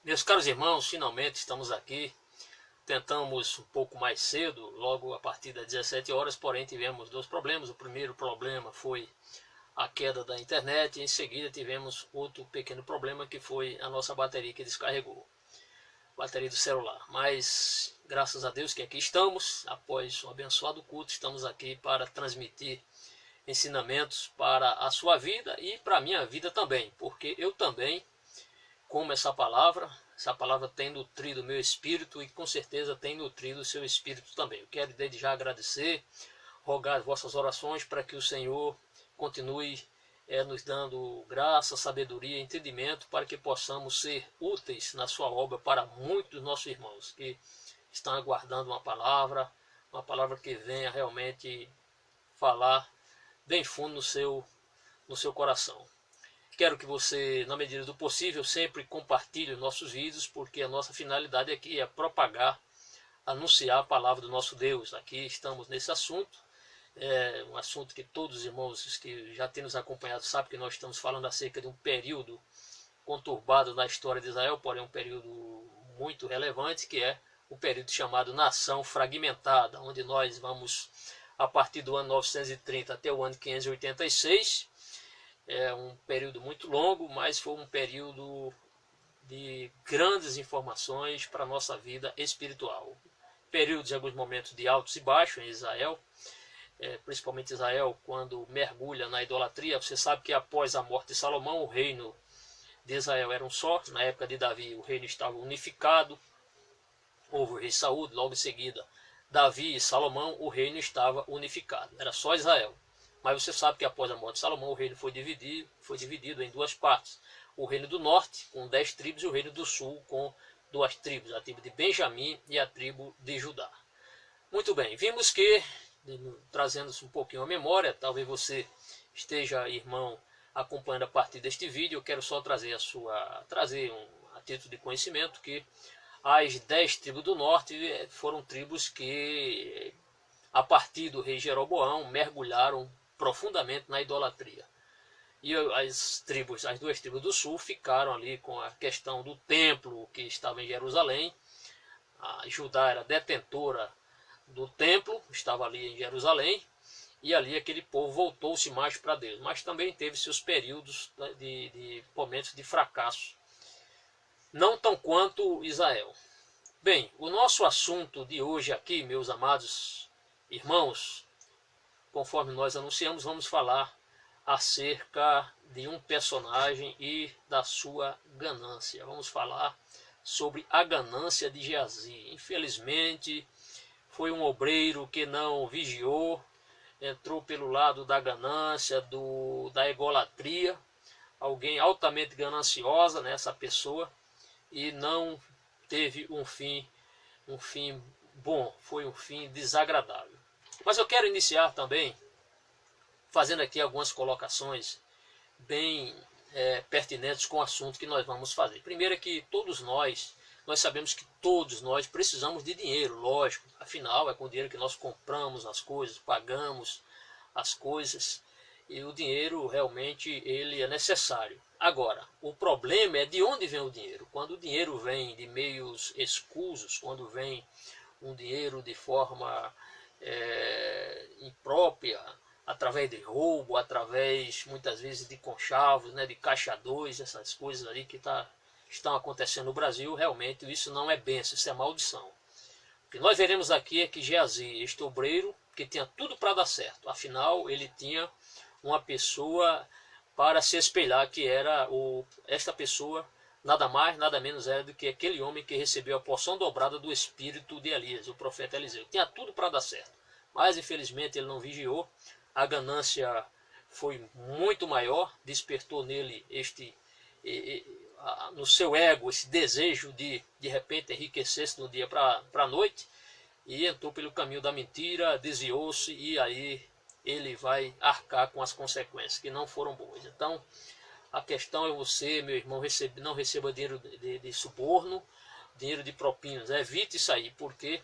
Meus caros irmãos, finalmente estamos aqui. Tentamos um pouco mais cedo, logo a partir das 17 horas, porém tivemos dois problemas. O primeiro problema foi a queda da internet, e em seguida tivemos outro pequeno problema que foi a nossa bateria que descarregou, bateria do celular. Mas graças a Deus que aqui estamos, após um abençoado culto, estamos aqui para transmitir ensinamentos para a sua vida e para a minha vida também, porque eu também como essa palavra tem nutrido o meu espírito e com certeza tem nutrido o seu espírito também. Eu quero desde já agradecer, rogar as vossas orações para que o Senhor continue nos dando graça, sabedoria e entendimento para que possamos ser úteis na sua obra para muitos dos nossos irmãos que estão aguardando uma palavra que venha realmente falar bem fundo no seu coração. Quero que você, na medida do possível, sempre compartilhe os nossos vídeos, porque a nossa finalidade aqui é propagar, anunciar a palavra do nosso Deus. Aqui estamos nesse assunto, um assunto que todos os irmãos que já têm nos acompanhado sabem que nós estamos falando acerca de um período conturbado na história de Israel, porém um período muito relevante, que é o período chamado Nação Fragmentada, onde nós vamos, a partir do ano 930 até o ano 586, é um período muito longo, mas foi um período de grandes informações para a nossa vida espiritual. Períodos de alguns momentos de altos e baixos em Israel, principalmente Israel, quando mergulha na idolatria. Você sabe que após a morte de Salomão, o reino de Israel era um só. Na época de Davi, o reino estava unificado. Houve o rei Saul, logo em seguida, Davi e Salomão, o reino estava unificado. Era só Israel. Mas você sabe que após a morte de Salomão, o reino foi dividido em duas partes. O reino do norte, com 10 tribos, e o reino do sul, com 2 tribos, a tribo de Benjamim e a tribo de Judá. Muito bem, vimos que, trazendo-se um pouquinho a memória, talvez você esteja, irmão, acompanhando a partir deste vídeo, eu quero só trazer a título de conhecimento que as 10 tribos do norte foram tribos que, a partir do rei Jeroboão, mergulharam profundamente na idolatria. E as duas tribos do sul ficaram ali com a questão do templo que estava em Jerusalém. A Judá era detentora do templo, estava ali em Jerusalém, e ali aquele povo voltou-se mais para Deus. Mas também teve seus períodos de momentos de fracasso, não tão quanto Israel. Bem, o nosso assunto de hoje aqui, meus amados irmãos, conforme nós anunciamos, vamos falar acerca de um personagem e da sua ganância. Vamos falar sobre a ganância de Geazi. Infelizmente, foi um obreiro que não vigiou, entrou pelo lado da ganância, da egolatria, alguém altamente gananciosa nessa pessoa, e não teve um fim bom, foi um fim desagradável. Mas eu quero iniciar também fazendo aqui algumas colocações bem pertinentes com o assunto que nós vamos fazer. Primeiro é que nós sabemos que todos nós precisamos de dinheiro, lógico. Afinal, é com o dinheiro que nós compramos as coisas, pagamos as coisas, e o dinheiro realmente ele é necessário. Agora, o problema é de onde vem o dinheiro. Quando o dinheiro vem de meios escusos, quando vem um dinheiro de forma imprópria, através de roubo, através muitas vezes de conchavos, de caixa 2, essas coisas ali que estão acontecendo no Brasil, realmente isso não é bênção, isso é maldição. O que nós veremos aqui é que Geazi, este obreiro, que tinha tudo para dar certo, afinal ele tinha uma pessoa para se espelhar, que era esta pessoa, nada mais, nada menos era do que aquele homem que recebeu a porção dobrada do espírito de Elias, o profeta Eliseu. Tinha tudo para dar certo, mas infelizmente ele não vigiou, a ganância foi muito maior, despertou nele no seu ego esse desejo de repente enriquecer-se do dia para a noite, e entrou pelo caminho da mentira, desviou-se, e aí ele vai arcar com as consequências que não foram boas. Então a questão é você, meu irmão, não receba dinheiro de suborno, dinheiro de propinas, evite isso aí, porque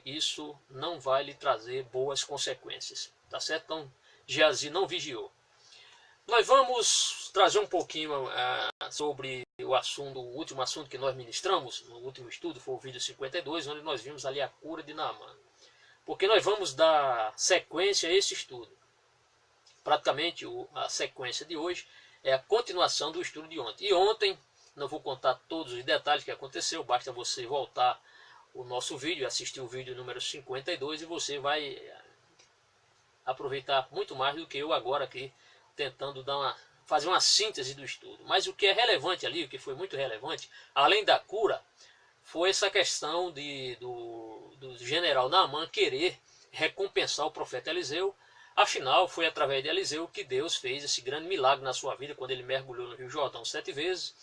isso não vai lhe trazer boas consequências, tá certo? Então Geazi não vigiou. Nós vamos trazer um pouquinho sobre o último assunto que nós ministramos, no último estudo, foi o vídeo 52, onde nós vimos ali a cura de Naamã. Porque nós vamos dar sequência a esse estudo. Praticamente a sequência de hoje é a continuação do estudo de ontem. E ontem, não vou contar todos os detalhes que aconteceu, basta você voltar o nosso vídeo, assistir o vídeo número 52 e você vai aproveitar muito mais do que eu agora aqui, tentando fazer uma síntese do estudo. Mas o que é relevante ali, o que foi muito relevante, além da cura, foi essa questão do general Naamã querer recompensar o profeta Eliseu. Afinal, foi através de Eliseu que Deus fez esse grande milagre na sua vida, quando ele mergulhou no Rio Jordão 7 vezes.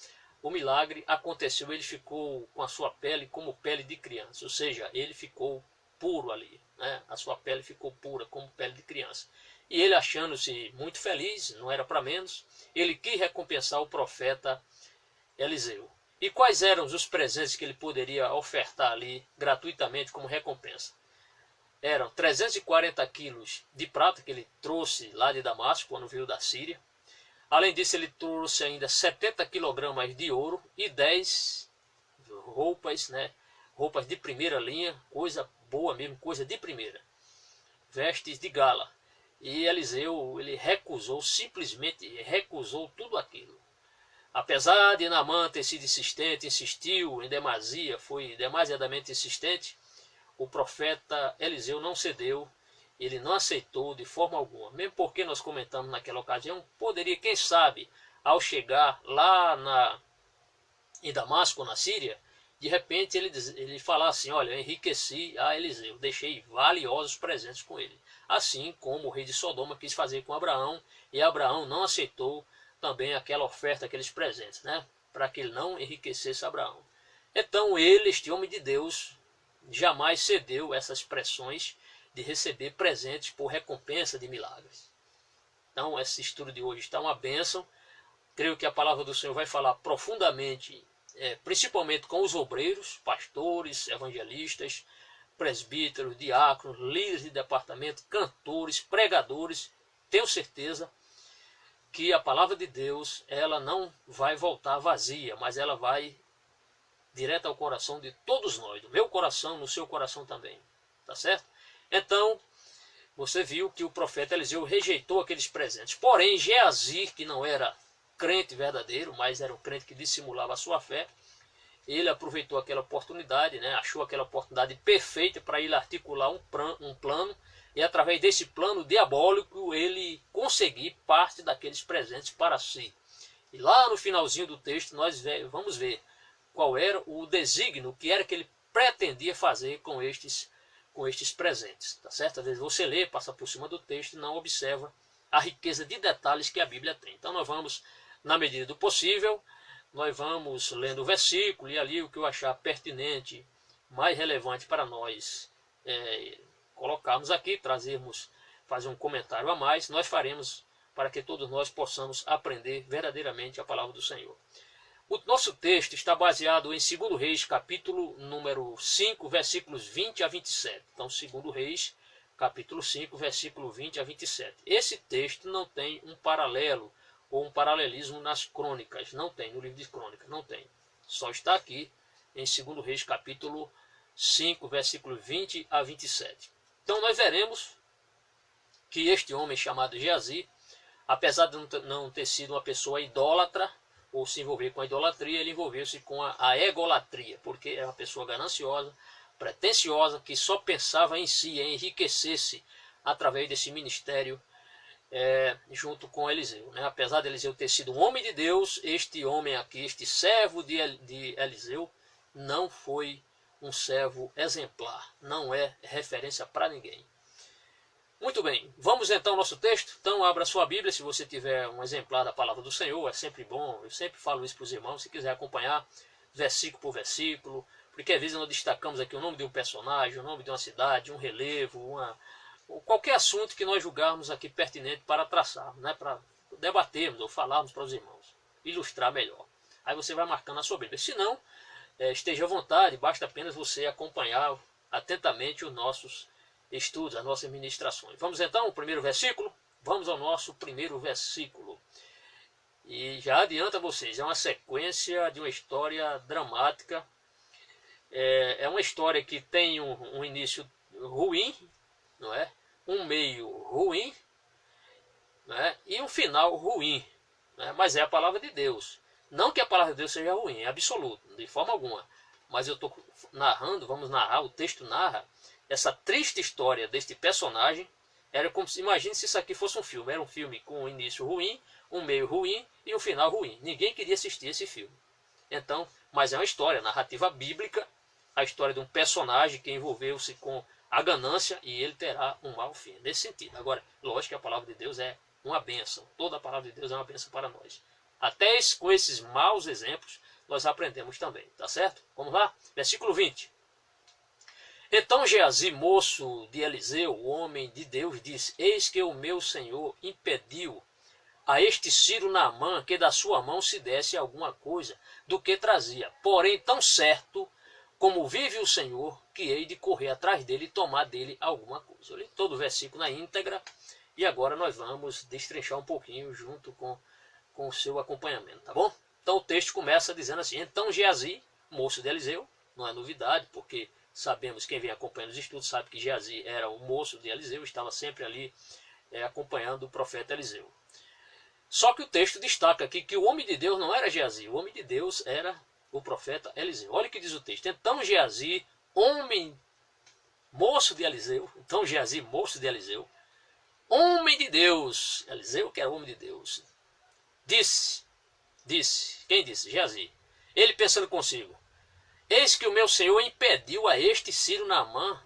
O milagre aconteceu, ele ficou com a sua pele como pele de criança, ou seja, ele ficou puro ali, né? A sua pele ficou pura como pele de criança. E ele, achando-se muito feliz, não era para menos, ele quis recompensar o profeta Eliseu. E quais eram os presentes que ele poderia ofertar ali gratuitamente como recompensa? Eram 340 quilos de prata que ele trouxe lá de Damasco, quando veio da Síria. Além disso, ele trouxe ainda 70 quilogramas de ouro e 10 roupas, né? Roupas de primeira linha, coisa boa mesmo, coisa de primeira. Vestes de gala. E Eliseu, ele simplesmente recusou tudo aquilo. Apesar de Naamã ter sido insistente, insistiu em demasia, foi demasiadamente insistente, o profeta Eliseu não cedeu, ele não aceitou de forma alguma. Mesmo porque nós comentamos naquela ocasião, poderia, quem sabe, ao chegar lá em Damasco, na Síria, de repente ele falar assim, olha, eu enriqueci a Eliseu, deixei valiosos presentes com ele. Assim como o rei de Sodoma quis fazer com Abraão, e Abraão não aceitou também aquela oferta, aqueles presentes, né? Para que ele não enriquecesse Abraão. Então ele, este homem de Deus, jamais cedeu essas pressões de receber presentes por recompensa de milagres. Então esse estudo de hoje está uma bênção. Creio que a palavra do Senhor vai falar profundamente, principalmente com os obreiros, pastores, evangelistas, presbíteros, diáconos, líderes de departamento, cantores, pregadores. Tenho certeza que a palavra de Deus, ela não vai voltar vazia, mas ela vai direto ao coração de todos nós, do meu coração, no seu coração também, tá certo? Então, você viu que o profeta Eliseu rejeitou aqueles presentes. Porém, Geazi, que não era crente verdadeiro, mas era um crente que dissimulava a sua fé, ele aproveitou aquela oportunidade, né? Achou aquela oportunidade perfeita para ele articular um plano, e através desse plano diabólico ele conseguir parte daqueles presentes para si. E lá no finalzinho do texto nós vamos ver qual era o desígnio, o que era que ele pretendia fazer com estes presentes. Tá certo? Às vezes você lê, passa por cima do texto e não observa a riqueza de detalhes que a Bíblia tem. Então nós vamos, na medida do possível, nós vamos lendo o versículo e ali o que eu achar pertinente, mais relevante para nós colocarmos aqui, fazer um comentário a mais, nós faremos para que todos nós possamos aprender verdadeiramente a palavra do Senhor. O nosso texto está baseado em 2 Reis, capítulo número 5, versículos 20 a 27. Então, 2 Reis, capítulo 5, versículo 20 a 27. Esse texto não tem um paralelo ou um paralelismo nas crônicas. Não tem, no livro de crônicas, não tem. Só está aqui em 2 Reis, capítulo 5, versículo 20 a 27. Então, nós veremos que este homem chamado Geazi, apesar de não ter sido uma pessoa idólatra, ou se envolver com a idolatria, ele envolveu-se com a egolatria, porque é uma pessoa gananciosa, pretensiosa, que só pensava em si, em enriquecer-se através desse ministério junto com Eliseu. Né? Apesar de Eliseu ter sido um homem de Deus, este homem aqui, este servo de Eliseu, não foi um servo exemplar, não é referência para ninguém. Muito bem, vamos então ao nosso texto. Então abra sua Bíblia, se você tiver um exemplar da palavra do Senhor, é sempre bom, eu sempre falo isso para os irmãos, se quiser acompanhar versículo por versículo, porque às vezes nós destacamos aqui o nome de um personagem, o nome de uma cidade, um relevo, qualquer assunto que nós julgarmos aqui pertinente para traçar, né, para debatermos ou falarmos para os irmãos, ilustrar melhor. Aí você vai marcando a sua Bíblia. Se não, esteja à vontade, basta apenas você acompanhar atentamente os nossos estudos, as nossas ministrações. Vamos então ao primeiro versículo? Vamos ao nosso primeiro versículo. E já adianta a vocês, é uma sequência de uma história dramática. É uma história que tem um início ruim, não é? Um meio ruim, não é? E um final ruim, né? Mas é a palavra de Deus. Não que a palavra de Deus seja ruim, é absoluto, de forma alguma. Mas eu estou narrando, vamos narrar, o texto narra essa triste história deste personagem. Era como se, imagine se isso aqui fosse um filme. Era um filme com um início ruim, um meio ruim e um final ruim. Ninguém queria assistir esse filme. Então, mas é uma história, narrativa bíblica, a história de um personagem que envolveu-se com a ganância e ele terá um mau fim. Nesse sentido. Agora, lógico que a palavra de Deus é uma bênção. Toda a palavra de Deus é uma bênção para nós. Até com esses maus exemplos, nós aprendemos também. Tá certo? Vamos lá? Versículo 20. Então Geazi, moço de Eliseu, o homem de Deus, disse: Eis que o meu senhor impediu a este Ciro Naamã que da sua mão se desse alguma coisa do que trazia. Porém, tão certo como vive o Senhor, que hei de correr atrás dele e tomar dele alguma coisa. Eu li todo o versículo na íntegra e agora nós vamos destrinchar um pouquinho junto com o seu acompanhamento, tá bom? Então o texto começa dizendo assim: Então Geazi, moço de Eliseu, não é novidade, porque sabemos, quem vem acompanhando os estudos sabe que Geazi era o moço de Eliseu, estava sempre ali acompanhando o profeta Eliseu. Só que o texto destaca aqui que o homem de Deus não era Geazi, o homem de Deus era o profeta Eliseu. Olha o que diz o texto: Então Geazi, moço de Eliseu, então Geazi, moço de Eliseu, homem de Deus, Eliseu que era homem de Deus, disse, quem disse? Geazi. Ele pensando consigo: Eis que o meu senhor impediu a este Ciro Naamã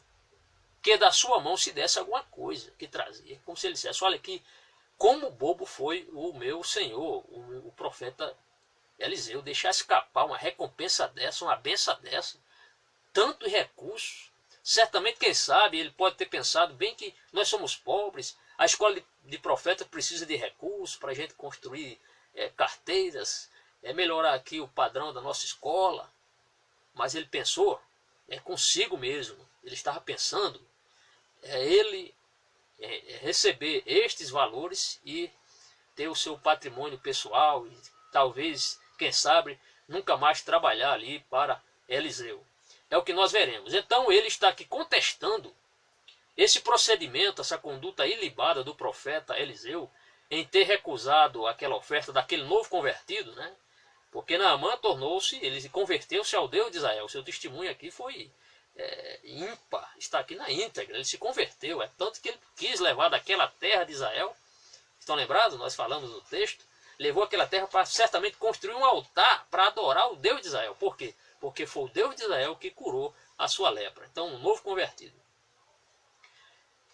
que da sua mão se desse alguma coisa que trazia. Como se ele dissesse: olha aqui, como bobo foi o meu senhor, o profeta Eliseu, deixar escapar uma recompensa dessa, uma benção dessa, tanto recurso. Certamente, quem sabe, ele pode ter pensado bem que nós somos pobres, a escola de profeta precisa de recursos para a gente construir carteiras, melhorar aqui o padrão da nossa escola. Mas ele pensou consigo mesmo, ele estava pensando ele receber estes valores e ter o seu patrimônio pessoal e talvez, quem sabe, nunca mais trabalhar ali para Eliseu. É o que nós veremos. Então ele está aqui contestando esse procedimento, essa conduta ilibada do profeta Eliseu em ter recusado aquela oferta daquele novo convertido, né? Porque Naamã ele converteu-se ao Deus de Israel. Seu testemunho aqui foi ímpar, está aqui na íntegra. Ele se converteu, tanto que ele quis levar daquela terra de Israel. Estão lembrados? Nós falamos no texto. Levou aquela terra para certamente construir um altar para adorar o Deus de Israel. Por quê? Porque foi o Deus de Israel que curou a sua lepra. Então, um novo convertido.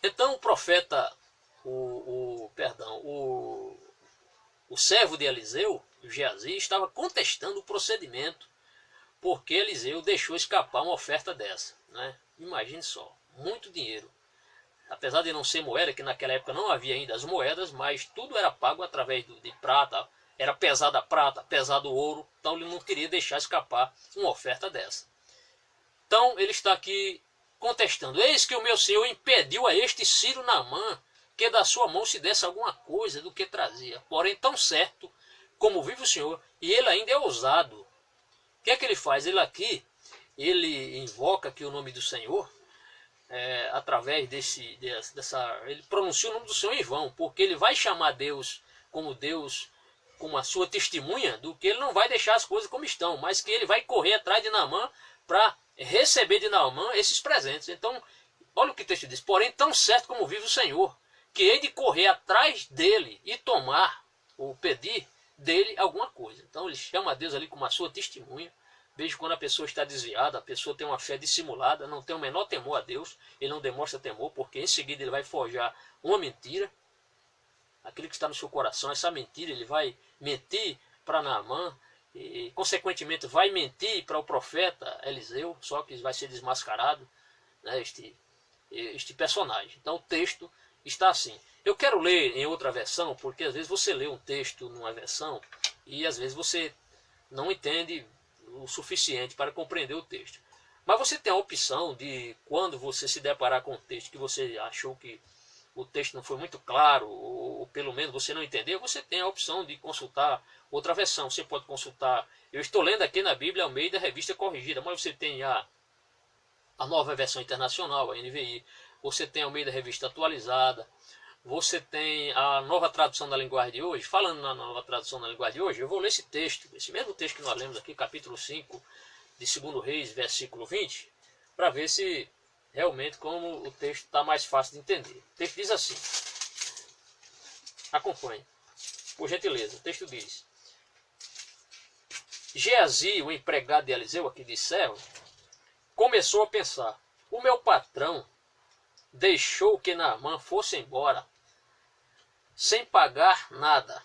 Então, o profeta, o servo de Eliseu, Geazi, estava contestando o procedimento, porque Eliseu deixou escapar uma oferta dessa, né? Imagine só, muito dinheiro. Apesar de não ser moeda, que naquela época não havia ainda as moedas, mas tudo era pago através de prata, era pesada a prata, pesado o ouro, então ele não queria deixar escapar uma oferta dessa. Então ele está aqui contestando: Eis que o meu senhor impediu a este Ciro Naamã que da sua mão se desse alguma coisa do que trazia. Porém, tão certo como vive o Senhor, e ele ainda é ousado. O que é que ele faz? Ele invoca aqui o nome do Senhor, através ele pronuncia o nome do Senhor em vão, porque ele vai chamar Deus, como a sua testemunha, do que ele não vai deixar as coisas como estão, mas que ele vai correr atrás de Naamã para receber de Naamã esses presentes. Então, olha o que o texto diz: Porém, tão certo como vive o Senhor, que hei de correr atrás dele e tomar, ou pedir dele alguma coisa. Então ele chama a Deus ali como a sua testemunha. Veja, quando a pessoa está desviada, a pessoa tem uma fé dissimulada, não tem o menor temor a Deus, ele não demonstra temor, porque em seguida ele vai forjar uma mentira. Aquilo que está no seu coração, essa mentira, ele vai mentir para Naamã, e consequentemente vai mentir para o profeta Eliseu, só que vai ser desmascarado, né, este personagem. Então o texto está assim. Eu quero ler em outra versão, porque às vezes você lê um texto numa versão e às vezes você não entende o suficiente para compreender o texto. Mas você tem a opção de, quando você se deparar com um texto que você achou que o texto não foi muito claro, ou pelo menos você não entendeu, você tem a opção de consultar outra versão. Você pode consultar, eu estou lendo aqui na Bíblia Almeida Revista Corrigida, mas você tem a nova versão internacional, a NVI, você tem a Almeida Revista Atualizada, você tem a nova tradução da linguagem de hoje. Falando na nova tradução da linguagem de hoje, eu vou ler esse texto, esse mesmo texto que nós lemos aqui, capítulo 5 de 2 Reis, versículo 20, para ver se realmente como o texto está mais fácil de entender. O texto diz assim, acompanhe, por gentileza. O texto diz: Geazi, o empregado de Eliseu, aqui de servo, começou a pensar: o meu patrão deixou que Naamã fosse embora sem pagar nada.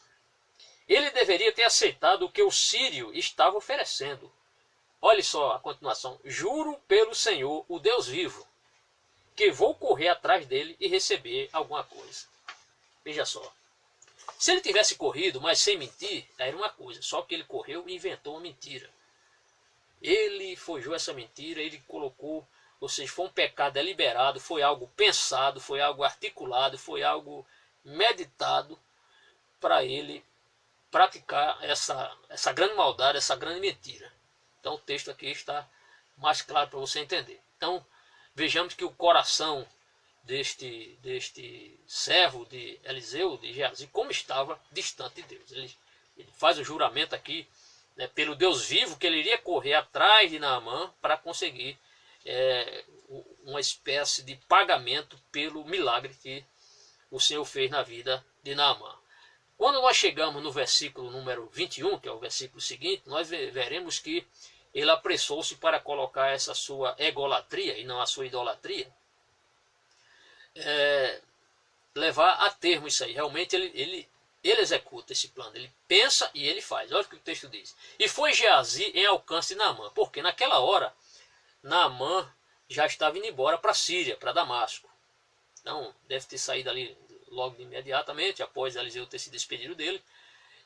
Ele deveria ter aceitado o que o sírio estava oferecendo. Olhe só a continuação. Juro pelo Senhor, o Deus vivo, que vou correr atrás dele e receber alguma coisa. Veja só. Se ele tivesse corrido, mas sem mentir, era uma coisa. Só que ele correu e inventou uma mentira. Ele forjou essa mentira, ele colocou, ou seja, foi um pecado deliberado, foi algo pensado, foi algo articulado, foi algo meditado para ele praticar essa grande maldade, essa grande mentira. Então o texto aqui está mais claro para você entender. Então vejamos que o coração deste servo de Eliseu, de Geazi, como estava distante de Deus. Ele faz o juramento aqui, né, pelo Deus vivo, que ele iria correr atrás de Naamã para conseguir uma espécie de pagamento pelo milagre que o Senhor fez na vida de Naamã. Quando nós chegamos no versículo número 21, que é o versículo seguinte, nós veremos que ele apressou-se para colocar essa sua egolatria, e não a sua idolatria, levar a termo isso aí. Realmente ele executa esse plano, ele pensa e ele faz. Olha o que o texto diz. E foi Geazi em alcance de Naamã, porque naquela hora Naamã já estava indo embora para a Síria, para Damasco. Então deve ter saído ali logo imediatamente, após Eliseu ter se despedido dele.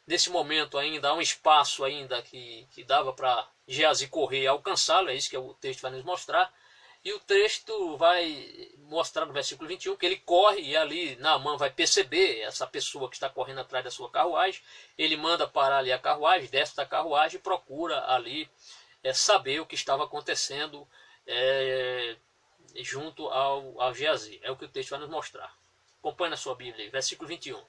Nesse momento ainda há um espaço ainda que dava para Geazi correr e alcançá-lo, é isso que o texto vai nos mostrar. E o texto vai mostrar no versículo 21 que ele corre e ali Naamã vai perceber essa pessoa que está correndo atrás da sua carruagem. Ele manda parar ali a carruagem, desce da carruagem e procura ali saber o que estava acontecendo junto ao Geazi. É o que o texto vai nos mostrar. Acompanhe na sua Bíblia, versículo 21.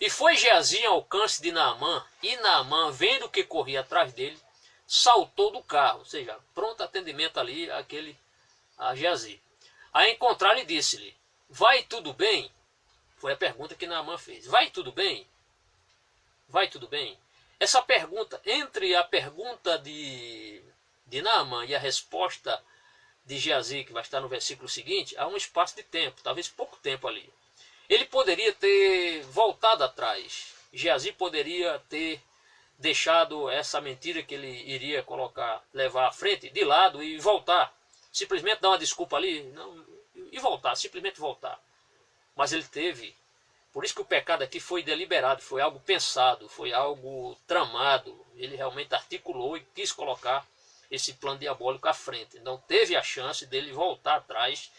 E foi Geazi ao alcance de Naamã, e Naamã, vendo que corria atrás dele, saltou do carro, ou seja, pronto atendimento ali a Geazi. A encontrar-lhe disse-lhe: vai tudo bem? Foi a pergunta que Naamã fez. Vai tudo bem? Vai tudo bem? Essa pergunta, entre a pergunta de Naamã e a resposta de Geazi, que vai estar no versículo seguinte, há um espaço de tempo, talvez pouco tempo ali. Ele poderia ter voltado atrás. Geazi poderia ter deixado essa mentira que ele iria levar à frente, de lado e voltar. Simplesmente dar uma desculpa ali e voltar, simplesmente voltar. Mas ele teve. Por isso que o pecado aqui foi deliberado, foi algo pensado, foi algo tramado. Ele realmente articulou e quis colocar esse plano diabólico à frente. Então teve a chance dele voltar atrás,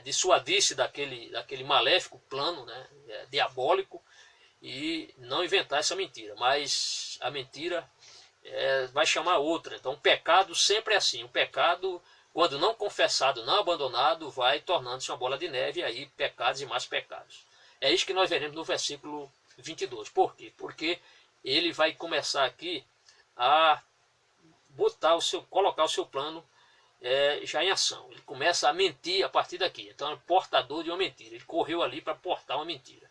dissuadir-se daquele maléfico plano, né, diabólico, e não inventar essa mentira. Mas a mentira vai chamar outra. Então o pecado sempre é assim. O pecado, quando não confessado, não abandonado, vai tornando-se uma bola de neve, e aí pecados e mais pecados. É isso que nós veremos no versículo 22. Por quê? Porque ele vai começar aqui a colocar o seu plano já em ação. Ele começa a mentir a partir daqui. Então é portador de uma mentira. Ele correu ali para portar uma mentira.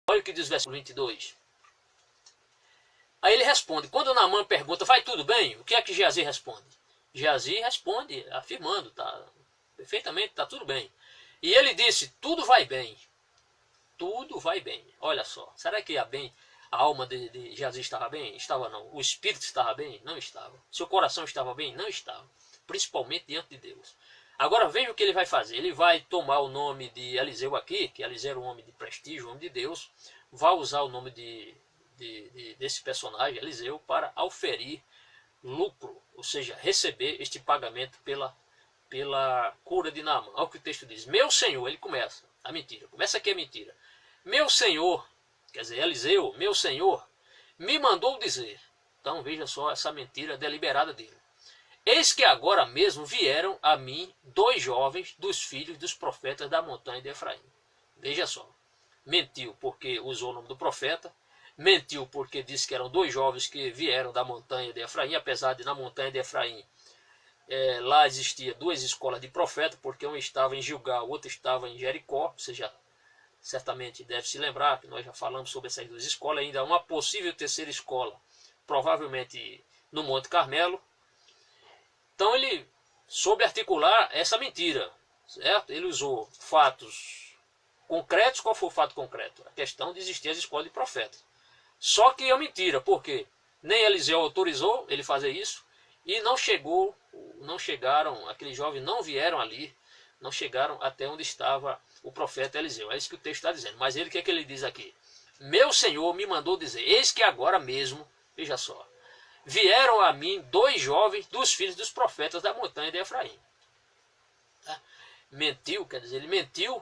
Olha o que diz o versículo 22. Aí ele responde. Quando Naamã pergunta: vai tudo bem? O que é que Geazi responde? Geazi responde afirmando: tá perfeitamente, está tudo bem. E ele disse: tudo vai bem. Tudo vai bem. Olha só. Será que a alma de Geazi estava bem? Estava não. O espírito estava bem? Não estava. Seu coração estava bem? Não estava. Principalmente diante de Deus. Agora veja o que ele vai fazer. Ele vai tomar o nome de Eliseu aqui, que Eliseu era um homem de prestígio, um homem de Deus, vai usar o nome desse personagem, Eliseu, para auferir lucro, ou seja, receber este pagamento pela cura de Naamã. Olha o que o texto diz. Meu senhor, ele começa. A mentira. Começa aqui a mentira. Meu senhor, quer dizer, Eliseu, meu senhor, me mandou dizer. Então veja só essa mentira deliberada dele. Eis que agora mesmo vieram a mim 2 jovens dos filhos dos profetas da montanha de Efraim. Veja só. Mentiu porque usou o nome do profeta. Mentiu porque disse que eram 2 jovens que vieram da montanha de Efraim. Apesar de na montanha de Efraim lá existia 2 escolas de profeta. Porque um estava em Gilgal, o outro estava em Jericó. Você já certamente deve se lembrar que nós já falamos sobre essas 2 escolas. Ainda há uma possível terceira escola. Provavelmente no Monte Carmelo. Então ele soube articular essa mentira, certo? Ele usou fatos concretos. Qual foi o fato concreto? A questão de existir as escolas de profetas. Só que é mentira, porque nem Eliseu autorizou ele fazer isso e não chegaram, aqueles jovens não vieram ali, não chegaram até onde estava o profeta Eliseu. É isso que o texto está dizendo. Mas ele, o que é que ele diz aqui? Meu Senhor me mandou dizer, eis que agora mesmo, veja só, vieram a mim 2 jovens dos filhos dos profetas da montanha de Efraim. Tá? Mentiu, quer dizer, ele mentiu,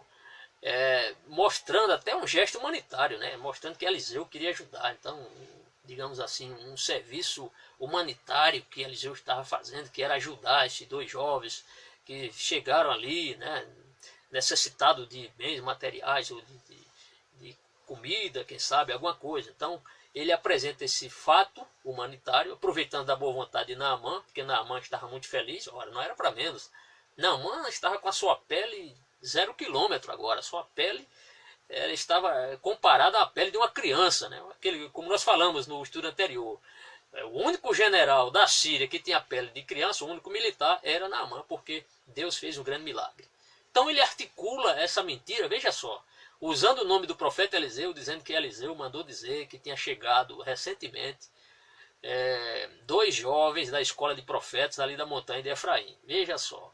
mostrando até um gesto humanitário, né? Mostrando que Eliseu queria ajudar. Então, digamos assim, um serviço humanitário que Eliseu estava fazendo, que era ajudar esses 2 jovens que chegaram ali, né? Necessitados de bens materiais ou de comida, quem sabe, alguma coisa. Então, ele apresenta esse fato humanitário, aproveitando da boa vontade de Naamã, porque Naamã estava muito feliz. Ora, não era para menos. Naamã estava com a sua pele 0 quilômetro agora. Sua pele estava comparada à pele de uma criança, né? Como nós falamos no estudo anterior. O único general da Síria que tinha a pele de criança, o único militar, era Naamã, porque Deus fez um grande milagre. Então ele articula essa mentira, veja só, usando o nome do profeta Eliseu, dizendo que Eliseu mandou dizer que tinha chegado recentemente 2 jovens da escola de profetas ali da montanha de Efraim. Veja só.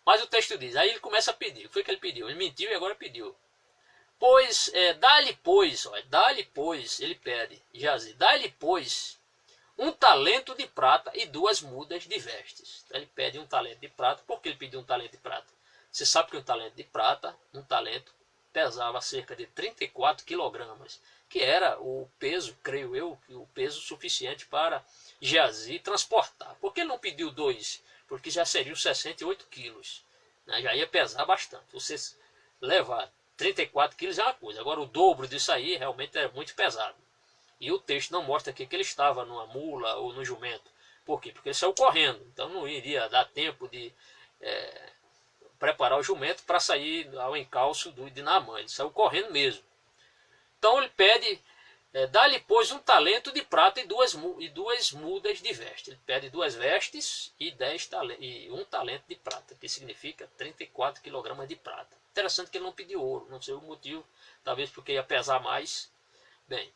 Mas o texto diz, aí ele começa a pedir. O que foi que ele pediu? Ele mentiu e agora pediu. Pois, dá-lhe pois, ele pede, Geazi, dá-lhe pois 1 talento de prata e 2 mudas de vestes. Então, ele pede 1 talento de prata. Por que ele pediu 1 talento de prata? Você sabe que 1 talento de prata, 1 talento, pesava cerca de 34 quilogramas, que era o peso, creio eu, o peso suficiente para Geazi transportar. Por que ele não pediu 2? Porque já seriam 68 quilos, né? Já ia pesar bastante. Você levar 34 quilos é uma coisa, agora o dobro disso aí realmente é muito pesado. E o texto não mostra aqui que ele estava numa mula ou no jumento. Por quê? Porque ele saiu correndo, então não iria dar tempo de preparar o jumento para sair ao encalço de Naamã. Ele saiu correndo mesmo. Então ele pede, dá-lhe pois 1 talento de prata e 2 mudas de veste. Ele pede 2 vestes e 1 talento de prata, que significa 34 quilogramas de prata. Interessante que ele não pediu ouro, não sei o motivo, talvez porque ia pesar mais. Bem,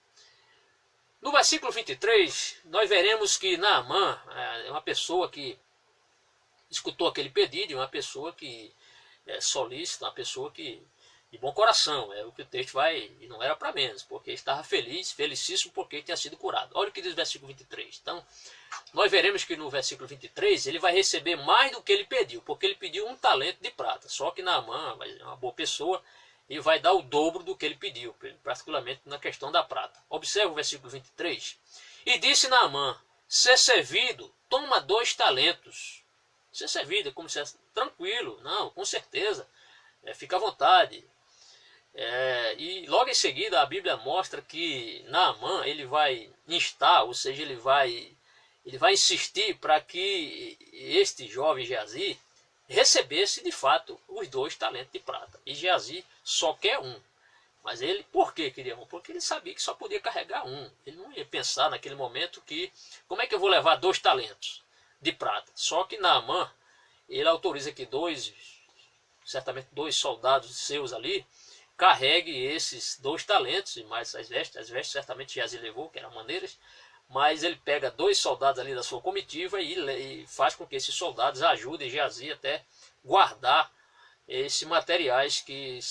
no versículo 23, nós veremos que Naamã é uma pessoa que escutou aquele pedido, uma pessoa que é solícita, uma pessoa que de bom coração, é o que o texto vai, e não era para menos, porque estava felicíssimo porque tinha sido curado. Olha o que diz o versículo 23. Então, nós veremos que no versículo 23 ele vai receber mais do que ele pediu, porque ele pediu 1 talento de prata, só que Naamã é uma boa pessoa e vai dar o dobro do que ele pediu, particularmente na questão da prata. Observe o versículo 23. E disse Naamã, ser servido, toma 2 talentos. Ser servido, é como se fosse tranquilo, não, com certeza, fica à vontade. E logo em seguida a Bíblia mostra que Naamã ele vai instar, ou seja, ele vai insistir para que este jovem Geazi recebesse de fato os 2 talentos de prata. E Geazi só quer 1. Mas ele, por que queria 1? Porque ele sabia que só podia carregar 1. Ele não ia pensar naquele momento que, como é que eu vou levar 2 talentos de prata? Só que Naamã, ele autoriza que certamente 2 soldados seus ali, carregue esses 2 talentos e mais as vestes certamente Geazi levou, que eram maneiras, mas ele pega 2 soldados ali da sua comitiva e faz com que esses soldados ajudem Geazi até guardar esses materiais,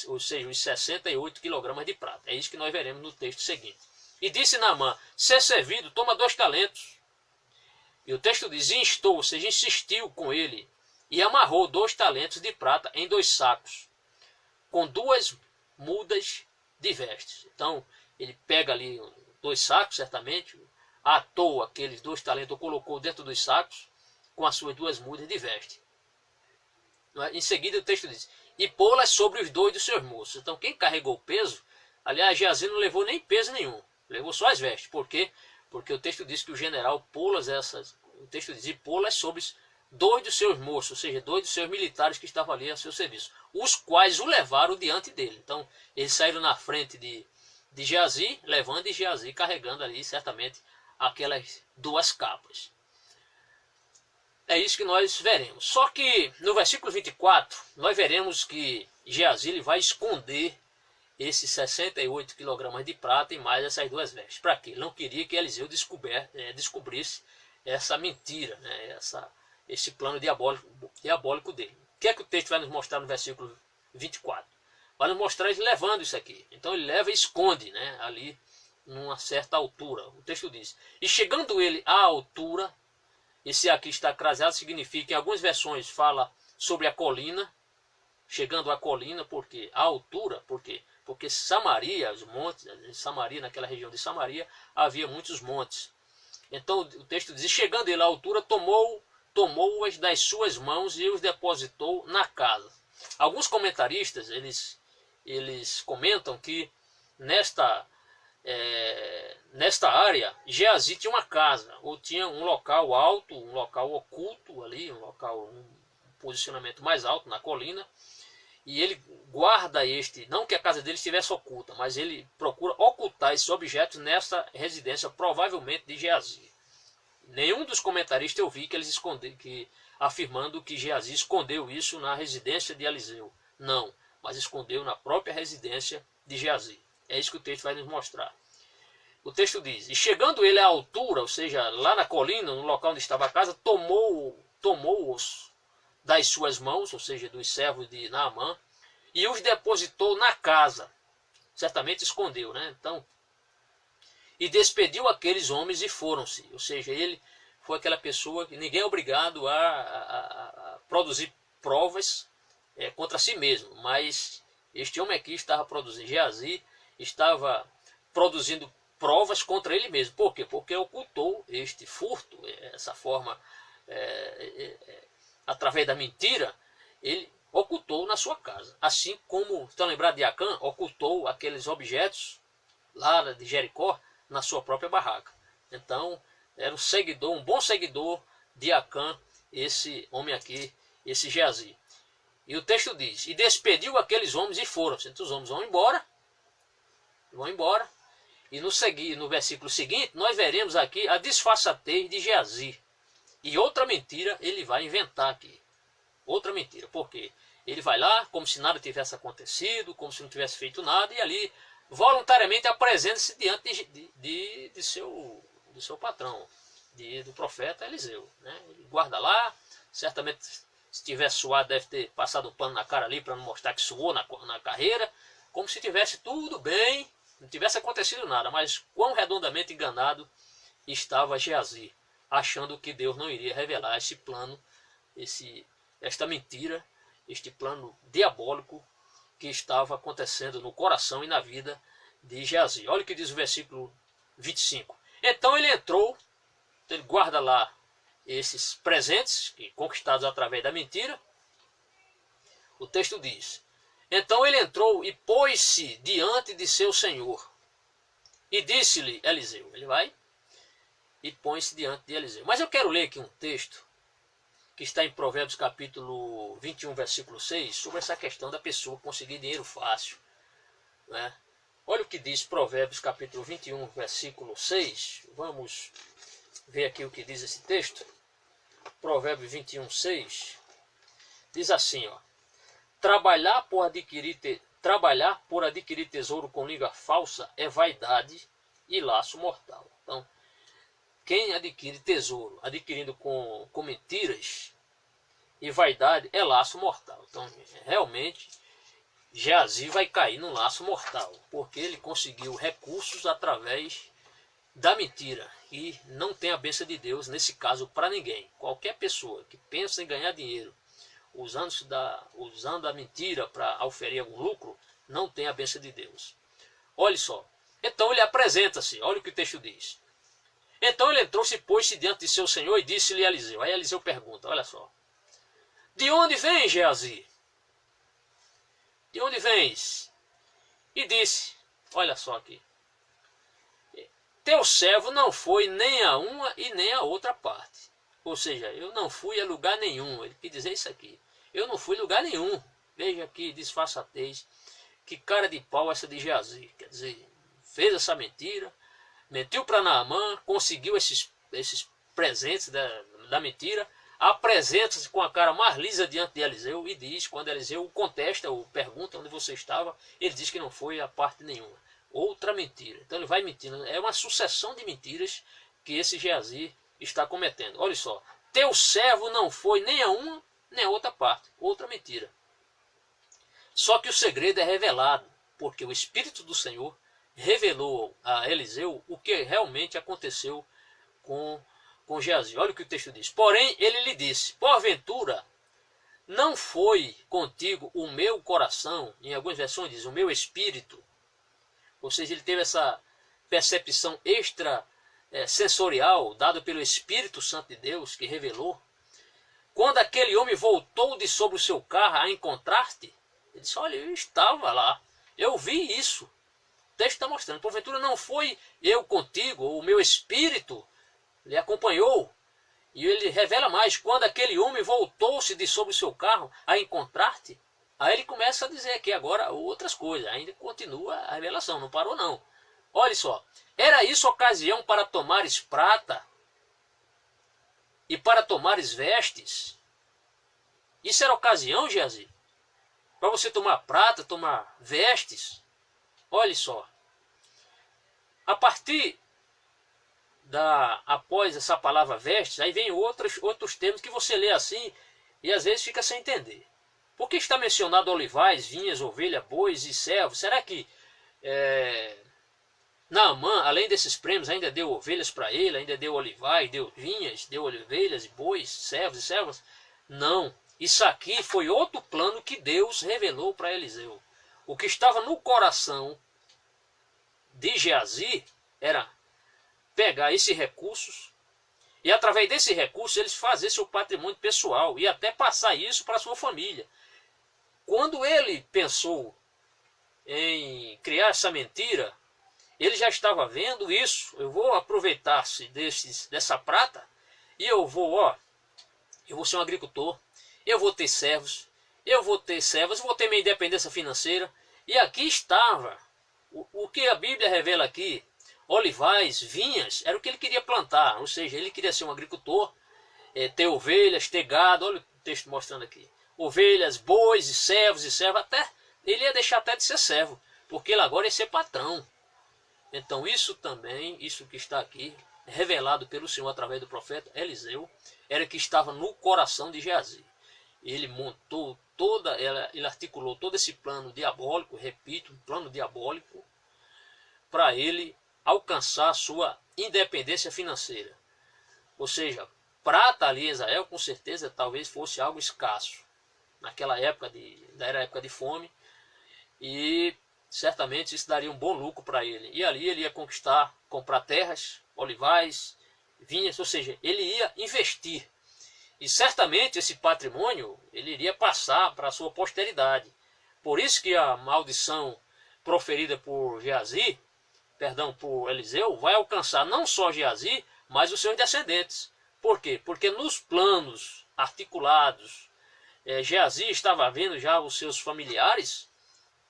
ou seja, os 68 quilogramas de prata. É isso que nós veremos no texto seguinte. E disse Naamã, ser servido, toma 2 talentos. E o texto diz, instou, ou seja, insistiu com ele, e amarrou 2 talentos de prata em 2 sacos. com 2 mudas de vestes. Então, ele pega ali 2 sacos, certamente, atou aqueles 2 talentos, colocou dentro dos sacos, com as suas 2 mudas de veste. Em seguida, o texto diz, e pô-las sobre os 2 dos seus moços. Então, quem carregou o peso, aliás, Geazi não levou nem peso nenhum, levou só as vestes. Por quê? Porque o texto diz que o general pô-las o texto diz, e pô-las sobre 2 dos seus moços, ou seja, 2 dos seus militares que estavam ali a seu serviço, os quais o levaram diante dele. Então, eles saíram na frente de Geazi, levando e Geazi carregando ali, certamente, aquelas 2 capas. É isso que nós veremos. Só que no versículo 24, nós veremos que Geazi ele vai esconder esses 68 kg de prata e mais essas 2 vestes. Para quê? Ele não queria que Eliseu descobrisse essa mentira, né? Esse plano diabólico dele. O que é que o texto vai nos mostrar no versículo 24? Vai nos mostrar ele levando isso aqui. Então ele leva e esconde, né? Ali numa certa altura. O texto diz, e chegando ele à altura, esse aqui está craseado, significa, em algumas versões fala sobre a colina, chegando à colina, porque a altura, por quê? Porque Samaria, os montes, Samaria, naquela região de Samaria, havia muitos montes. Então o texto diz, chegando ele à altura, tomou-as das suas mãos e os depositou na casa. Alguns comentaristas, eles comentam que nesta área, Geazi tinha uma casa, ou tinha um local alto, um local oculto ali, um posicionamento mais alto na colina, e ele guarda não que a casa dele estivesse oculta, mas ele procura ocultar esses objetos nessa residência, provavelmente de Geazi. Nenhum dos comentaristas eu vi que eles afirmando que Geazi escondeu isso na residência de Eliseu. Não, mas escondeu na própria residência de Geazi. É isso que o texto vai nos mostrar. O texto diz, e chegando ele à altura, ou seja, lá na colina, no local onde estava a casa, tomou-os das suas mãos, ou seja, dos servos de Naamã, e os depositou na casa. Certamente escondeu, né? Então, e despediu aqueles homens e foram-se. Ou seja, ele foi aquela pessoa que ninguém é obrigado a produzir provas contra si mesmo. Mas este homem aqui estava produzindo, Geazi estava produzindo provas contra ele mesmo. Por quê? Porque ocultou este furto, essa forma, através da mentira, ele ocultou na sua casa. Assim como, estão lembrados de Acã, ocultou aqueles objetos lá de Jericó na sua própria barraca. Então, era um bom seguidor de Acã, esse homem aqui, esse Geazi. E o texto diz, e despediu aqueles homens e foram-se. Então os homens vão embora, e no versículo seguinte, nós veremos aqui a disfarçatez de Geazi. E outra mentira ele vai inventar aqui. Outra mentira. Por quê? Ele vai lá, como se nada tivesse acontecido, como se não tivesse feito nada, e ali, voluntariamente, apresenta-se diante de seu patrão, do profeta Eliseu. Né? Ele guarda lá, certamente, se tivesse suado, deve ter passado um pano na cara ali, para não mostrar que suou na carreira, como se tivesse tudo bem, não tivesse acontecido nada, mas quão redondamente enganado estava Geazi, achando que Deus não iria revelar esse plano, esta mentira, este plano diabólico que estava acontecendo no coração e na vida de Geazi. Olha o que diz o versículo 25. Então ele entrou, ele guarda lá esses presentes conquistados através da mentira. O texto diz, então ele entrou e pôs-se diante de seu senhor. E disse-lhe Eliseu, ele vai e põe-se diante de Eliseu. Mas eu quero ler aqui um texto que está em Provérbios capítulo 21, versículo 6, sobre essa questão da pessoa conseguir dinheiro fácil. Né? Olha o que diz Provérbios capítulo 21, versículo 6. Vamos ver aqui o que diz esse texto. Provérbios 21, 6. Diz assim, ó. Trabalhar por adquirir tesouro com língua falsa é vaidade e laço mortal. Então, quem adquire tesouro adquirindo com mentiras e vaidade é laço mortal. Então, realmente, Geazi vai cair num laço mortal, porque ele conseguiu recursos através da mentira. E não tem a bênção de Deus, nesse caso, para ninguém. Qualquer pessoa que pensa em ganhar dinheiro usando a mentira para auferir algum lucro, não tem a bênção de Deus. Olha só. Então ele apresenta-se, olha o que o texto diz. Então ele entrou-se, pôs-se diante de seu senhor e disse-lhe a Eliseu. Aí Eliseu pergunta, olha só. De onde vem, Geazi? De onde vens? E disse, olha só aqui. Teu servo não foi nem a uma e nem a outra parte. Ou seja, eu não fui a lugar nenhum. Ele quis dizer isso aqui. Eu não fui a lugar nenhum. Veja aqui, disfarçatez. Que cara de pau essa de Geazi. Quer dizer, fez essa mentira, mentiu para Naamã, conseguiu esses presentes da mentira, apresenta-se com a cara mais lisa diante de Eliseu e diz, quando Eliseu contesta ou pergunta onde você estava, ele diz que não foi a parte nenhuma. Outra mentira. Então ele vai mentindo. É uma sucessão de mentiras que esse Geazi está cometendo. Olha só. Teu servo não foi nem a uma nem a outra parte. Outra mentira. Só que o segredo é revelado, porque o Espírito do Senhor revelou a Eliseu o que realmente aconteceu com Geazi. Olha o que o texto diz. Porém, ele lhe disse, porventura, não foi contigo o meu coração, em algumas versões diz, o meu espírito. Ou seja, ele teve essa percepção extrasensorial dada pelo Espírito Santo de Deus, que revelou. Quando aquele homem voltou de sobre o seu carro a encontrar-te, ele disse, olha, eu estava lá, eu vi isso. O texto está mostrando, porventura não foi eu contigo, o meu espírito lhe acompanhou. E ele revela mais, quando aquele homem voltou-se de sobre o seu carro a encontrar-te, aí ele começa a dizer aqui agora outras coisas, ainda continua a revelação, não parou não. Olha só, era isso ocasião para tomares prata e para tomares vestes? Isso era ocasião, Geazi? Para você tomar prata, tomar vestes? Olha só. A partir após essa palavra vestes, aí vem outros termos que você lê assim e às vezes fica sem entender. Por que está mencionado olivais, vinhas, ovelha, bois e servos? Será que Naamã, além desses prêmios, ainda deu ovelhas para ele, ainda deu olivais, deu vinhas, deu ovelhas e bois, servos e servas? Não. Isso aqui foi outro plano que Deus revelou para Eliseu. O que estava no coração de Geazi era pegar esses recursos e, através desse recurso, eles fazer seu patrimônio pessoal e até passar isso para sua família. Quando ele pensou em criar essa mentira, ele já estava vendo isso. Eu vou aproveitar-se dessa prata e eu vou ser um agricultor. Eu vou ter servos, vou ter minha independência financeira. E aqui estava, o que a Bíblia revela aqui, olivais, vinhas, era o que ele queria plantar. Ou seja, ele queria ser um agricultor, ter ovelhas, ter gado, olha o texto mostrando aqui. Ovelhas, bois e servas, até ele ia deixar até de ser servo, porque ele agora ia ser patrão. Então isso também, isso que está aqui, revelado pelo Senhor através do profeta Eliseu, era que estava no coração de Geazi. Ele montou ele articulou todo esse plano diabólico, repito, um plano diabólico, para ele alcançar a sua independência financeira. Ou seja, prata ali em Israel, com certeza, talvez fosse algo escasso. Naquela época, era época de fome, e certamente isso daria um bom lucro para ele. E ali ele ia comprar terras, olivais, vinhas, ou seja, ele ia investir. E certamente esse patrimônio ele iria passar para a sua posteridade. Por isso que a maldição proferida por por Eliseu, vai alcançar não só Geazi, mas os seus descendentes. Por quê? Porque nos planos articulados, Geazi estava vendo já os seus familiares,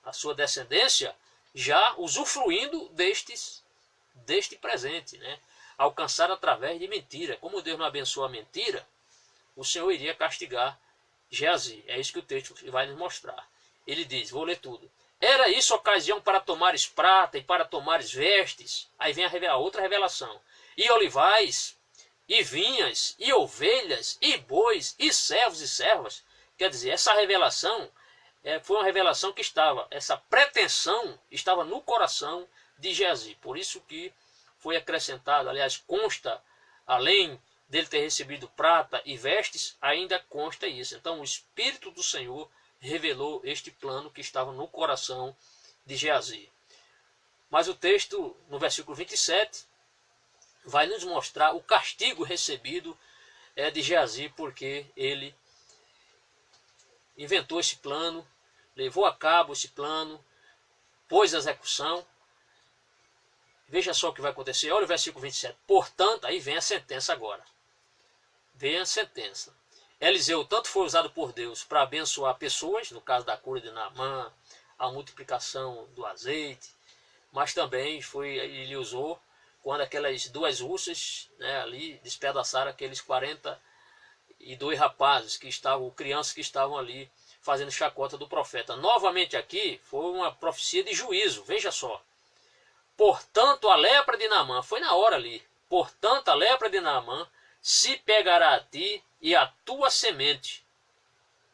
a sua descendência, já usufruindo deste presente, né? Alcançar através de mentira. Como Deus não abençoa a mentira, o Senhor iria castigar Geazi. É isso que o texto vai nos mostrar. Ele diz, vou ler tudo. Era isso ocasião para tomares prata e para tomares vestes? Aí vem a outra revelação. E olivais, e vinhas, e ovelhas, e bois, e servos e servas. Quer dizer, essa revelação foi uma revelação que essa pretensão estava no coração de Geazi. Por isso que foi acrescentado, aliás, consta, além dele ter recebido prata e vestes, ainda consta isso. Então o Espírito do Senhor revelou este plano que estava no coração de Geazi. Mas o texto, no versículo 27, vai nos mostrar o castigo recebido de Geazi, porque ele inventou esse plano, levou a cabo esse plano, pôs a execução. Veja só o que vai acontecer. Olha o versículo 27. Portanto, aí vem a sentença agora. Vem a sentença. Eliseu tanto foi usado por Deus para abençoar pessoas, no caso da cura de Naamã, a multiplicação do azeite, mas também ele usou quando aquelas duas ursas, né, ali despedaçaram aqueles 42 rapazes crianças que estavam ali fazendo chacota do profeta. Novamente aqui foi uma profecia de juízo, veja só. Portanto, a lepra de Naamã, foi na hora ali, portanto, a lepra de Naamã se pegará a ti e a tua semente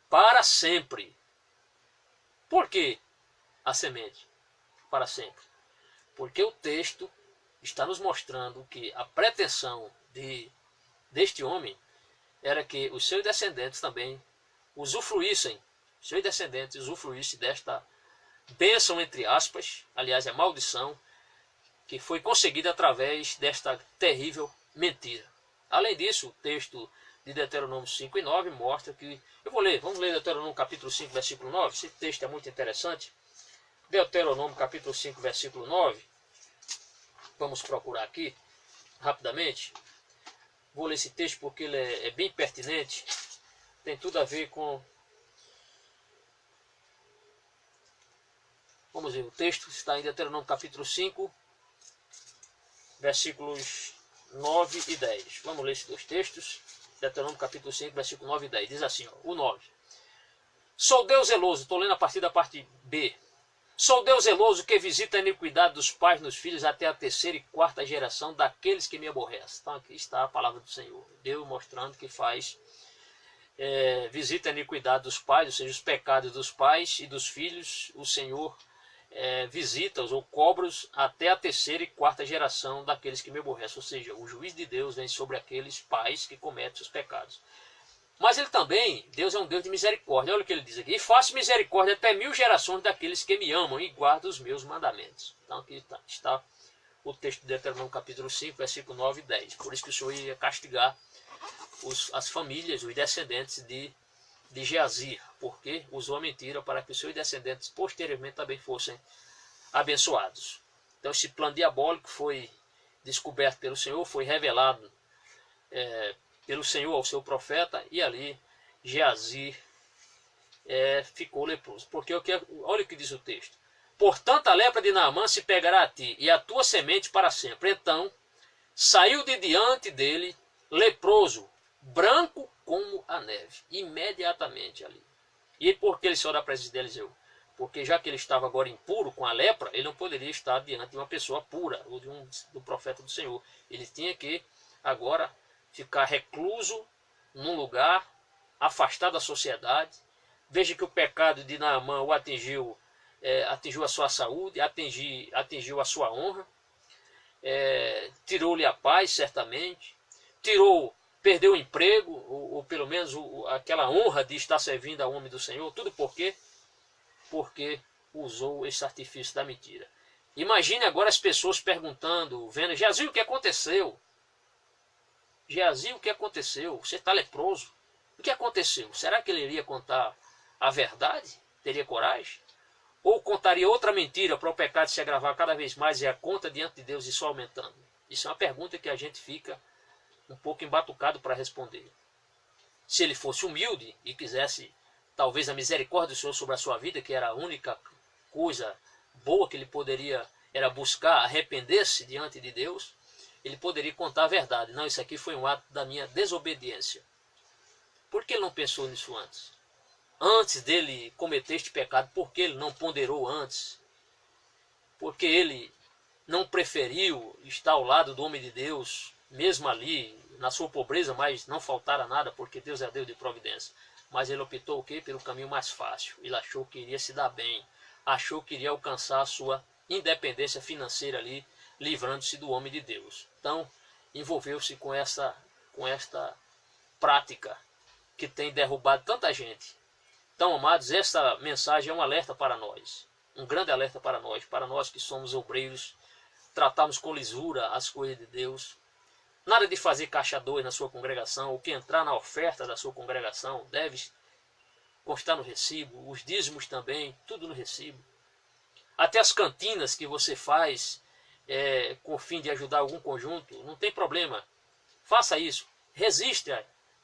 para sempre. Por que a semente para sempre? Porque o texto está nos mostrando que a pretensão deste homem era que os seus descendentes também usufruíssem desta bênção, entre aspas, aliás, é maldição, que foi conseguida através desta terrível mentira. Além disso, o texto de Deuteronômio 5 e 9 mostra que... vamos ler Deuteronômio capítulo 5, versículo 9, esse texto é muito interessante. Deuteronômio capítulo 5, versículo 9, vamos procurar aqui, rapidamente. Vou ler esse texto porque ele é bem pertinente, tem tudo a ver com... Vamos ver, o texto está em Deuteronômio capítulo 5, versículos 9 e 10. Vamos ler esses dois textos. Deuteronômio capítulo 5, versículo 9 e 10. Diz assim, ó, o 9. Sou Deus zeloso, estou lendo a partir da parte B. Sou Deus zeloso que visita a iniquidade dos pais nos filhos até a terceira e quarta geração daqueles que me aborrecem. Então aqui está a palavra do Senhor. Deus mostrando que visita a iniquidade dos pais, ou seja, os pecados dos pais e dos filhos. O Senhor visita-os ou cobra-os até a terceira e quarta geração daqueles que me aborrecem. Ou seja, o juízo de Deus vem sobre aqueles pais que cometem os pecados. Mas ele também, Deus é um Deus de misericórdia. Olha o que ele diz aqui. E faço misericórdia até 1000 gerações daqueles que me amam e guardam os meus mandamentos. Então aqui está o texto de Deuteronômio capítulo 5, versículo 9 e 10. Por isso que o Senhor ia castigar as famílias, os descendentes de Geazi, porque usou a mentira para que os seus descendentes posteriormente também fossem abençoados. Então esse plano diabólico foi descoberto pelo Senhor, foi revelado pelo Senhor ao seu profeta, e ali Geazi ficou leproso. Porque olha o que diz o texto. Portanto, a lepra de Naamã se pegará a ti, e a tua semente para sempre. Então, saiu de diante dele, leproso, branco como a neve, imediatamente ali. E por que ele se ora à presença de Eliseu? Porque já que ele estava agora impuro com a lepra, ele não poderia estar diante de uma pessoa pura, ou do profeta do Senhor. Ele tinha que agora ficar recluso num lugar, afastado da sociedade. Veja que o pecado de Naamã o atingiu a sua saúde, atingiu a sua honra, tirou-lhe a paz, certamente, perdeu o emprego, ou pelo menos aquela honra de estar servindo ao homem do Senhor. Tudo por quê? Porque usou esse artifício da mentira. Imagine agora as pessoas perguntando, vendo, Geazi, o que aconteceu? Geazi, o que aconteceu? Você está leproso? O que aconteceu? Será que ele iria contar a verdade? Teria coragem? Ou contaria outra mentira para o pecado se agravar cada vez mais e a conta diante de Deus ir só aumentando? Isso é uma pergunta que a gente fica um pouco embatucado para responder. Se ele fosse humilde e quisesse talvez a misericórdia do Senhor sobre a sua vida, que era a única coisa boa que ele poderia era buscar, arrepender-se diante de Deus, ele poderia contar a verdade. Não, isso aqui foi um ato da minha desobediência. Por que ele não pensou nisso antes? Antes dele cometer este pecado, por que ele não ponderou antes? Porque ele não preferiu estar ao lado do homem de Deus, mesmo ali, na sua pobreza, mas não faltara nada, porque Deus é Deus de providência. Mas ele optou o quê? Pelo caminho mais fácil. Ele achou que iria se dar bem, achou que iria alcançar a sua independência financeira ali, livrando-se do homem de Deus. Então, envolveu-se com com esta prática que tem derrubado tanta gente. Então, amados, esta mensagem é um alerta para nós, um grande alerta para nós que somos obreiros, tratarmos com lisura as coisas de Deus. Nada de fazer caixa 2 na sua congregação, o que entrar na oferta da sua congregação deve constar no recibo, os dízimos também, tudo no recibo. Até as cantinas que você faz com o fim de ajudar algum conjunto, não tem problema. Faça isso, registre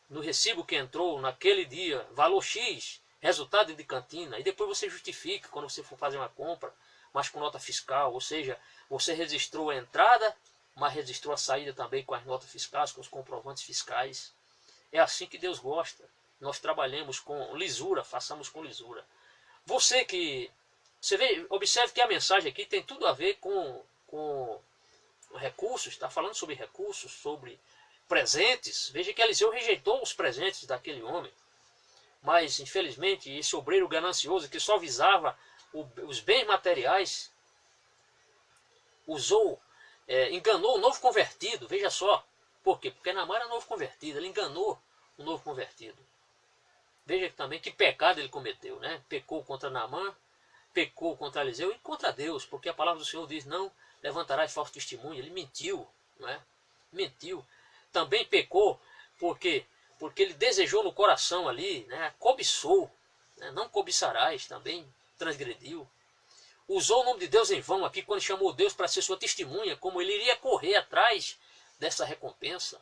no recibo que entrou naquele dia, valor X, resultado de cantina, e depois você justifica quando você for fazer uma compra, mas com nota fiscal, ou seja, você registrou a entrada, mas registrou a saída também com as notas fiscais, com os comprovantes fiscais. É assim que Deus gosta. Nós trabalhemos com lisura, façamos com lisura. Você vê, observe que a mensagem aqui tem tudo a ver com recursos, está falando sobre recursos, sobre presentes. Veja que Eliseu rejeitou os presentes daquele homem. Mas, infelizmente, esse obreiro ganancioso que só visava os bens materiais, enganou o novo convertido. Veja só. Por quê? Porque Naamã era novo convertido. Ele enganou o novo convertido. Veja também que pecado ele cometeu, né? Pecou contra Naamã, pecou contra Eliseu e contra Deus. Porque a palavra do Senhor diz, não levantarás falso testemunho. Ele mentiu, não é? Mentiu. Também pecou porque ele desejou no coração ali, né? Cobiçou, né? Não cobiçarás, também transgrediu. Usou o nome de Deus em vão aqui quando chamou Deus para ser sua testemunha, como ele iria correr atrás dessa recompensa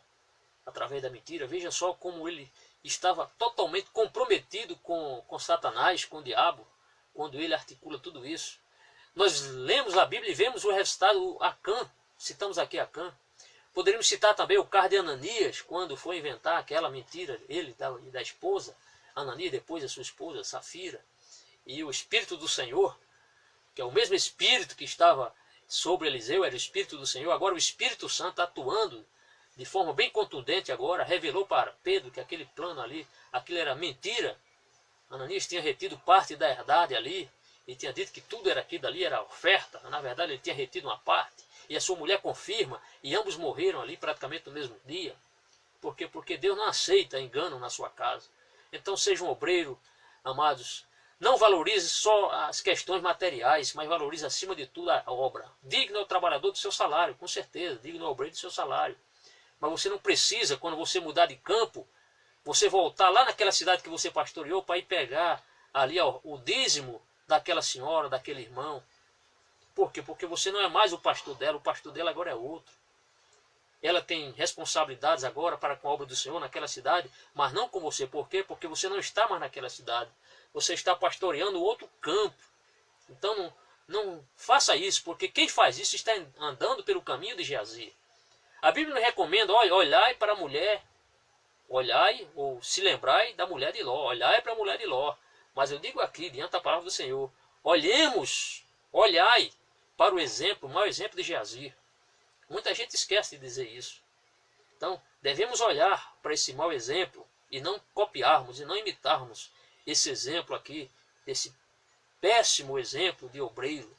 através da mentira. Veja só como ele estava totalmente comprometido com Satanás, com o diabo, quando ele articula tudo isso. Nós lemos a Bíblia e vemos o resultado, Acã, citamos aqui Acã. Poderíamos citar também o caso de Ananias, quando foi inventar aquela mentira, ele da esposa, Ananias, depois a sua esposa, Safira, e o Espírito do Senhor, que é o mesmo Espírito que estava sobre Eliseu, era o Espírito do Senhor, agora o Espírito Santo atuando de forma bem contundente agora, revelou para Pedro que aquele plano ali, aquilo era mentira. Ananias tinha retido parte da herdade ali, e tinha dito que tudo era aquilo ali, era oferta, na verdade ele tinha retido uma parte, e a sua mulher confirma, e ambos morreram ali praticamente no mesmo dia. Por quê? Porque Deus não aceita engano na sua casa. Então seja um obreiro, amados, não valorize só as questões materiais, mas valorize acima de tudo a obra. Digno é o trabalhador do seu salário, com certeza, digno é o obreiro do seu salário. Mas você não precisa, quando você mudar de campo, você voltar lá naquela cidade que você pastoreou para ir pegar ali o dízimo daquela senhora, daquele irmão. Por quê? Porque você não é mais o pastor dela agora é outro. Ela tem responsabilidades agora para com a obra do Senhor naquela cidade, mas não com você. Por quê? Porque você não está mais naquela cidade. Você está pastoreando outro campo. Então não faça isso, porque quem faz isso está andando pelo caminho de Geazi. A Bíblia nos recomenda, olhai para a mulher, olhai ou se lembrai da mulher de Ló, olhai para a mulher de Ló. Mas eu digo aqui, diante da palavra do Senhor, olhai para o mau exemplo de Geazi. Muita gente esquece de dizer isso. Então, devemos olhar para esse mau exemplo e não copiarmos e não imitarmos esse exemplo aqui, esse péssimo exemplo de obreiro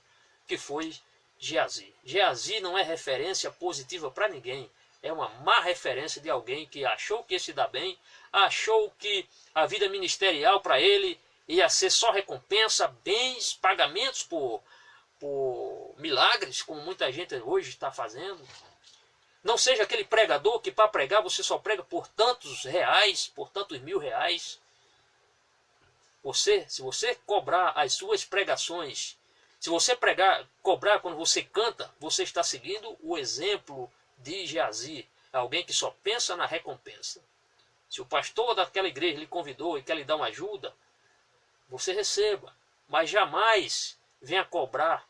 que foi Geazi. Geazi não é referência positiva para ninguém. É uma má referência de alguém que achou que ia se dar bem, achou que a vida ministerial para ele ia ser só recompensa, bens, pagamentos por milagres, como muita gente hoje está fazendo. Não seja aquele pregador que para pregar você só prega por tantos reais, por tantos R$1000. Se você cobrar as suas pregações, se você cobrar quando você canta, você está seguindo o exemplo de Geazi, alguém que só pensa na recompensa. Se o pastor daquela igreja lhe convidou e quer lhe dar uma ajuda, você receba, mas jamais venha cobrar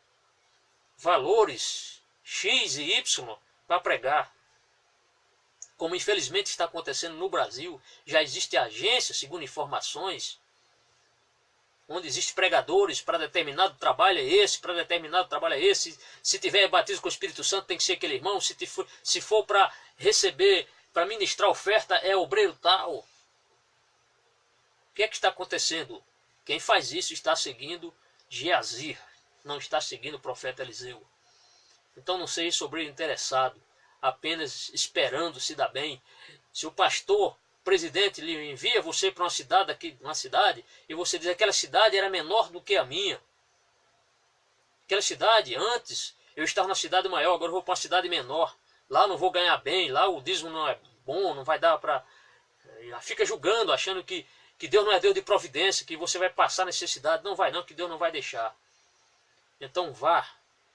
valores X e Y para pregar. Como infelizmente está acontecendo no Brasil, já existe agência, segundo informações, onde existem pregadores para determinado trabalho é esse, para determinado trabalho é esse. Se tiver batismo com o Espírito Santo tem que ser aquele irmão, se for para receber, para ministrar oferta é obreiro tal. O que é que está acontecendo? Quem faz isso está seguindo Geazi, não está seguindo o profeta Eliseu. Então não seja obreiro interessado, apenas esperando se dar bem. Se o pastor, presidente, lhe envia você para uma cidade, e você diz que aquela cidade era menor do que a minha. Aquela cidade, antes, eu estava na cidade maior, agora eu vou para uma cidade menor. Lá eu não vou ganhar bem, lá o dízimo não é bom, não vai dar para... Fica julgando, achando que Deus não é Deus de providência, que você vai passar necessidade. Não vai não, que Deus não vai deixar. Então vá,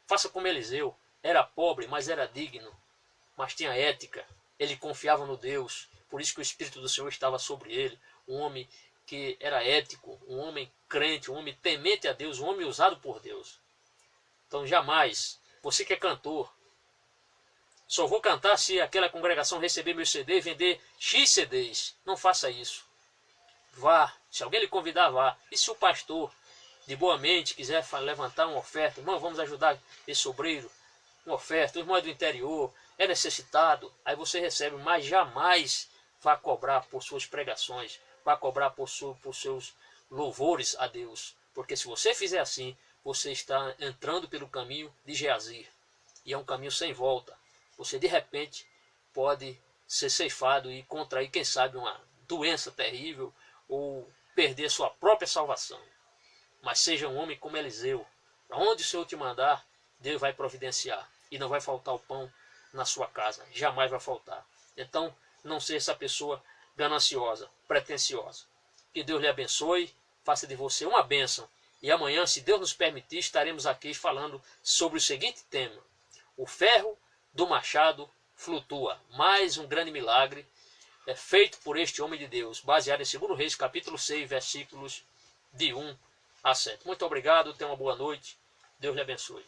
faça como Eliseu. Era pobre, mas era digno, mas tinha ética. Ele confiava no Deus, por isso que o Espírito do Senhor estava sobre ele. Um homem que era ético, um homem crente, um homem temente a Deus, um homem usado por Deus. Então jamais, você que é cantor, só vou cantar se aquela congregação receber meu CD e vender X CDs. Não faça isso. Vá, se alguém lhe convidar, vá. E se o pastor, de boa mente, quiser levantar uma oferta, irmão, vamos ajudar esse obreiro, uma oferta, o irmão é do interior, é necessitado, aí você recebe, mas jamais vá cobrar por suas pregações, vá cobrar por seus louvores a Deus. Porque se você fizer assim, você está entrando pelo caminho de Geazir. E é um caminho sem volta. Você de repente pode ser ceifado e contrair, quem sabe, uma doença terrível ou perder sua própria salvação. Mas seja um homem como Eliseu. Para onde o Senhor te mandar, Deus vai providenciar. E não vai faltar o pão na sua casa. Jamais vai faltar. Então, não seja essa pessoa gananciosa, pretensiosa. Que Deus lhe abençoe, faça de você uma bênção. E amanhã, se Deus nos permitir, estaremos aqui falando sobre o seguinte tema: o ferro do machado flutua. Mais um grande milagre é feito por este homem de Deus, baseado em 2 Reis, capítulo 6, versículos de 1 a 7. Muito obrigado, tenha uma boa noite. Deus lhe abençoe.